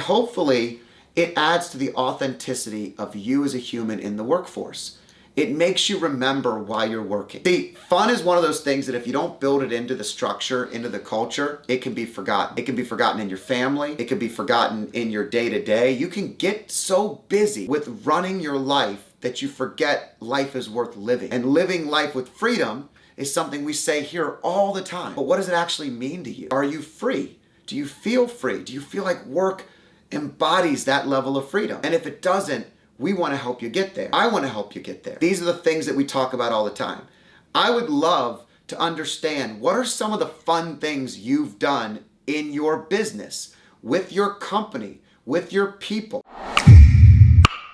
hopefully it adds to the authenticity of you as a human in the workforce. It makes you remember why you're working. See, fun is one of those things that if you don't build it into the structure, into the culture, it can be forgotten. It can be forgotten in your family. It can be forgotten in your day-to-day. You can get so busy with running your life that you forget life is worth living. And living life with freedom is something we say here all the time. But what does it actually mean to you? Are you free? Do you feel free? Do you feel like work embodies that level of freedom? And if it doesn't, we want to help you get there. I want to help you get there. These are the things that we talk about all the time. I would love to understand what are some of the fun things you've done in your business, with your company, with your people.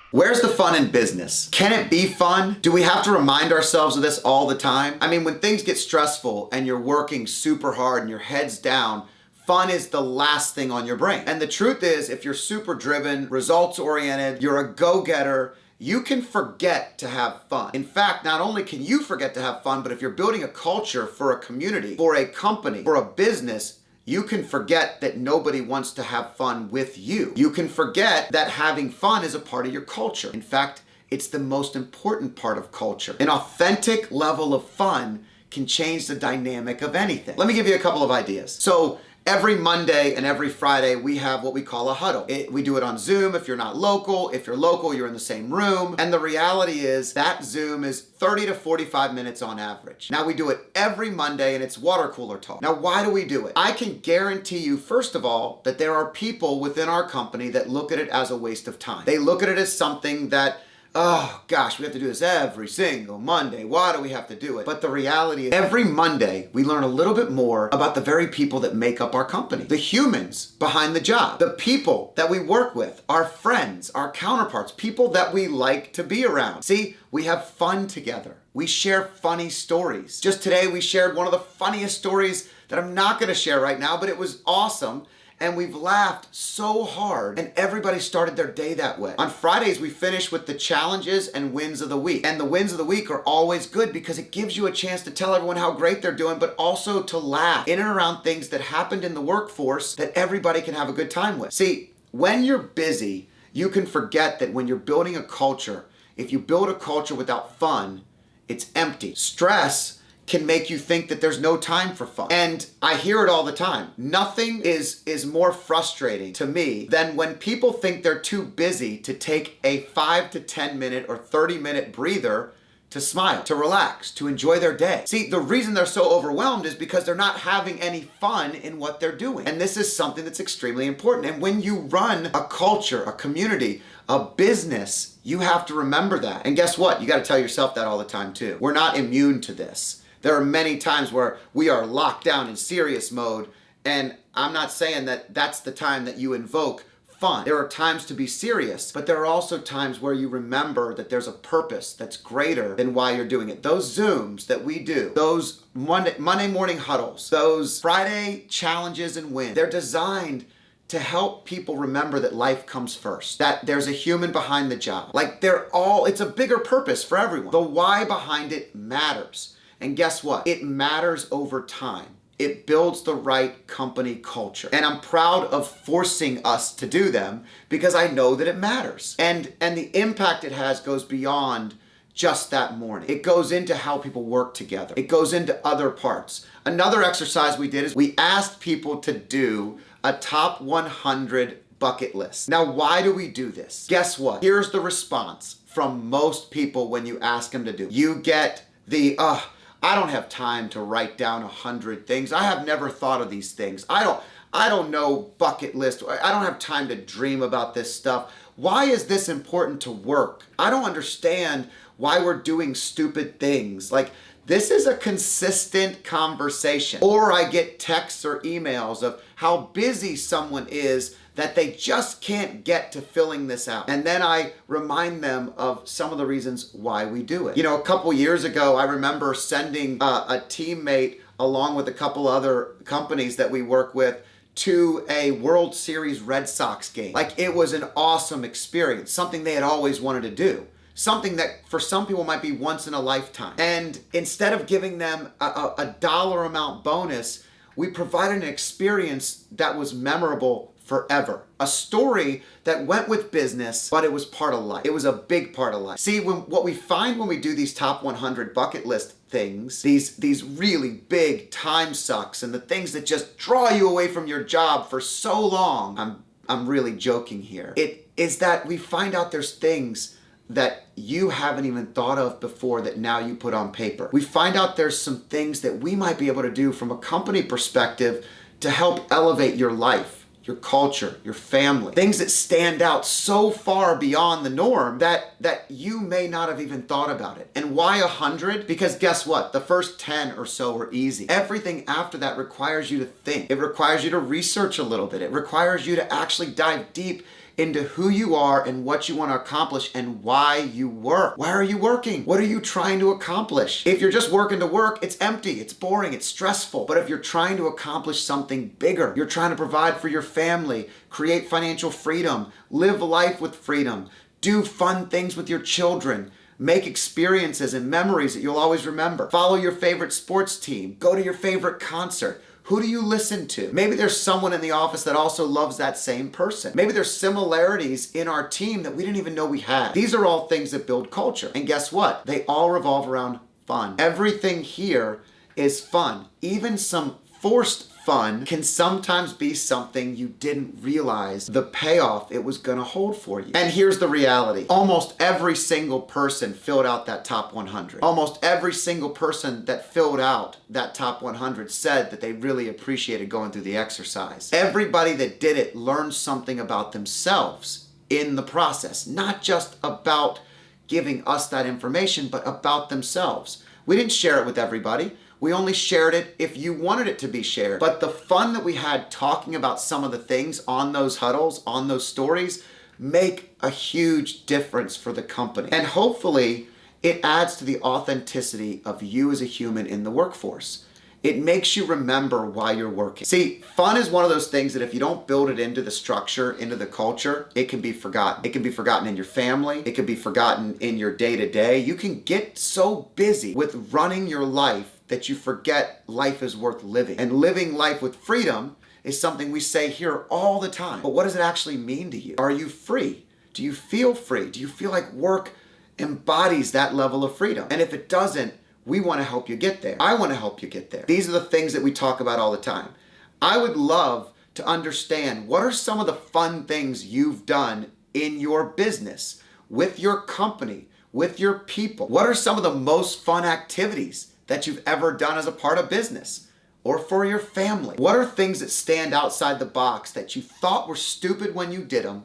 Where's the fun in business? Can it be fun? Do we have to remind ourselves of this all the time? I mean, when things get stressful and you're working super hard and your head's down, fun is the last thing on your brain. And the truth is, if you're super driven, results oriented, you're a go-getter, you can forget to have fun. In fact, not only can you forget to have fun, but if you're building a culture for a community, for a company, for a business, you can forget that nobody wants to have fun with you. You can forget that having fun is a part of your culture. In fact, it's the most important part of culture. An authentic level of fun can change the dynamic of anything. Let me give you a couple of ideas. So every Monday and every Friday, we have what we call a huddle. We do it on Zoom if you're not local. If you're local, you're in the same room. And the reality is that Zoom is 30 to 45 minutes on average. Now we do it every Monday and it's water cooler talk. Now, why do we do it? I can guarantee you, first of all, that there are people within our company that look at it as a waste of time. They look at it as something that, oh gosh, we have to do this every single Monday. Why do we have to do it? But the reality is every Monday, we learn a little bit more about the very people that make up our company, the humans behind the job, the people that we work with, our friends, our counterparts, people that we like to be around. See, we have fun together. We share funny stories. Just today, we shared one of the funniest stories that I'm not gonna share right now, but it was awesome. And we've laughed so hard, and everybody started their day that way. On Fridays, we finish with the challenges and wins of the week. And the wins of the week are always good because it gives you a chance to tell everyone how great they're doing, but also to laugh in and around things that happened in the workforce that everybody can have a good time with. See, when you're busy, you can forget that when you're building a culture, if you build a culture without fun, it's empty. Stress can make you think that there's no time for fun. And I hear it all the time. Nothing is more frustrating to me than when people think they're too busy to take a 5 to 10 minute or 30-minute breather to smile, to relax, to enjoy their day. See, the reason they're so overwhelmed is because they're not having any fun in what they're doing. And this is something that's extremely important. And when you run a culture, a community, a business, you have to remember that. And guess what? You got to tell yourself that all the time too. We're not immune to this. There are many times where we are locked down in serious mode, and I'm not saying that that's the time that you invoke fun. There are times to be serious, but there are also times where you remember that there's a purpose that's greater than why you're doing it. Those Zooms that we do, those Monday morning huddles, those Friday challenges and wins, they're designed to help people remember that life comes first, that there's a human behind the job. Like it's a bigger purpose for everyone. The why behind it matters. And guess what? It matters over time. It builds the right company culture. And I'm proud of forcing us to do them because I know that it matters. And the impact it has goes beyond just that morning. It goes into how people work together. It goes into other parts. Another exercise we did is we asked people to do a top 100 bucket list. Now, why do we do this? Guess what? Here's the response from most people when you ask them to do it. You get the, I don't have time to write down 100 things. I have never thought of these things. I don't know bucket list. I don't have time to dream about this stuff. Why is this important to work? I don't understand why we're doing stupid things. Like, this is a consistent conversation. Or I get texts or emails of how busy someone is that they just can't get to filling this out. And then I remind them of some of the reasons why we do it. You know, a couple years ago, I remember sending a teammate along with a couple other companies that we work with to a World Series Red Sox game. Like, it was an awesome experience, something they had always wanted to do. Something that for some people might be once in a lifetime. And instead of giving them a dollar amount bonus, we provided an experience that was memorable forever. A story that went with business, but it was part of life. It was a big part of life. See, what we find when we do these top 100 bucket list things, these really big time sucks and the things that just draw you away from your job for so long, I'm really joking here. It is that we find out there's things that you haven't even thought of before that now you put on paper. We find out there's some things that we might be able to do from a company perspective to help elevate your life, your culture, your family. Things that stand out so far beyond the norm that you may not have even thought about it. And why 100? Because guess what? The first 10 or so were easy. Everything after that requires you to think. It requires you to research a little bit. It requires you to actually dive deep into who you are and what you want to accomplish and why you work. Why are you working? What are you trying to accomplish? If you're just working to work, it's empty, it's boring, it's stressful. But if you're trying to accomplish something bigger, you're trying to provide for your family, create financial freedom, live life with freedom, do fun things with your children, make experiences and memories that you'll always remember, follow your favorite sports team, go to your favorite concert. Who do you listen to? Maybe there's someone in the office that also loves that same person. Maybe there's similarities in our team that we didn't even know we had. These are all things that build culture. And guess what? They all revolve around fun. Everything here is fun. Even some forced fun can sometimes be something you didn't realize the payoff it was gonna hold for you. And here's the reality. Almost every single person filled out that top 100. Almost every single person that filled out that top 100 said that they really appreciated going through the exercise. Everybody that did it learned something about themselves in the process, not just about giving us that information, but about themselves. We didn't share it with everybody. We only shared it if you wanted it to be shared. But the fun that we had talking about some of the things on those huddles, on those stories, make a huge difference for the company. And hopefully, it adds to the authenticity of you as a human in the workforce. It makes you remember why you're working. See, fun is one of those things that if you don't build it into the structure, into the culture, it can be forgotten. It can be forgotten in your family. It can be forgotten in your day-to-day. You can get so busy with running your life that you forget life is worth living. And living life with freedom is something we say here all the time. But what does it actually mean to you? Are you free? Do you feel free? Do you feel like work embodies that level of freedom? And if it doesn't, we want to help you get there. I want to help you get there. These are the things that we talk about all the time. I would love to understand what are some of the fun things you've done in your business, with your company, with your people. What are some of the most fun activities that you've ever done as a part of business or for your family? What are things that stand outside the box that you thought were stupid when you did them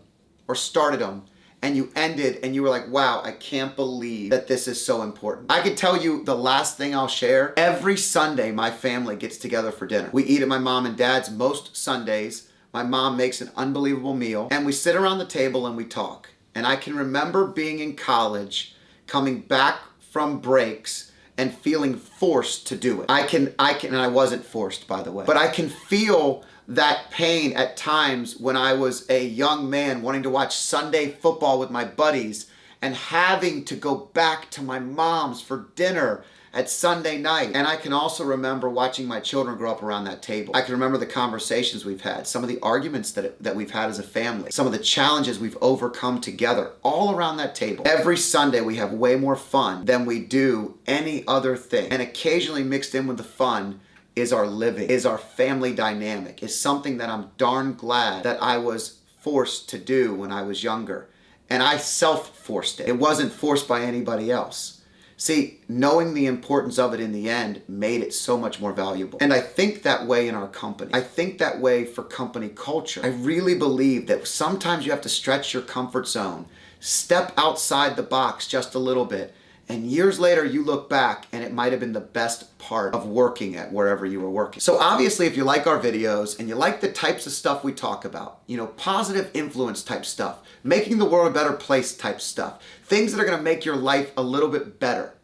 or started them, and you ended and you were like, wow, I can't believe that this is so important? I can tell you the last thing I'll share. Every Sunday, my family gets together for dinner. We eat at my mom and dad's most Sundays. My mom makes an unbelievable meal and we sit around the table and we talk. And I can remember being in college, coming back from breaks and feeling forced to do it. And I wasn't forced, by the way, but I can feel that pain at times when I was a young man wanting to watch Sunday football with my buddies and having to go back to my mom's for dinner at Sunday night. And I can also remember watching my children grow up around that table. I can remember the conversations we've had, some of the arguments that we've had as a family, some of the challenges we've overcome together, all around that table. Every Sunday we have way more fun than we do any other thing. And occasionally mixed in with the fun is our living, is our family dynamic, is something that I'm darn glad that I was forced to do when I was younger. And I self-forced it. It wasn't forced by anybody else. See, knowing the importance of it in the end made it so much more valuable. And I think that way in our company. I think that way for company culture. I really believe that sometimes you have to stretch your comfort zone, step outside the box just a little bit, and years later you look back and it might have been the best part of working at wherever you were working. So obviously if you like our videos and you like the types of stuff we talk about, positive influence type stuff, making the world a better place type stuff, things that are gonna make your life a little bit better.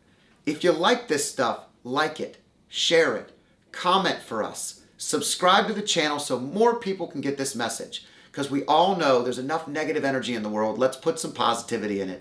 If you like this stuff, like it, share it, comment for us, subscribe to the channel so more people can get this message. Because we all know there's enough negative energy in the world. Let's put some positivity in it.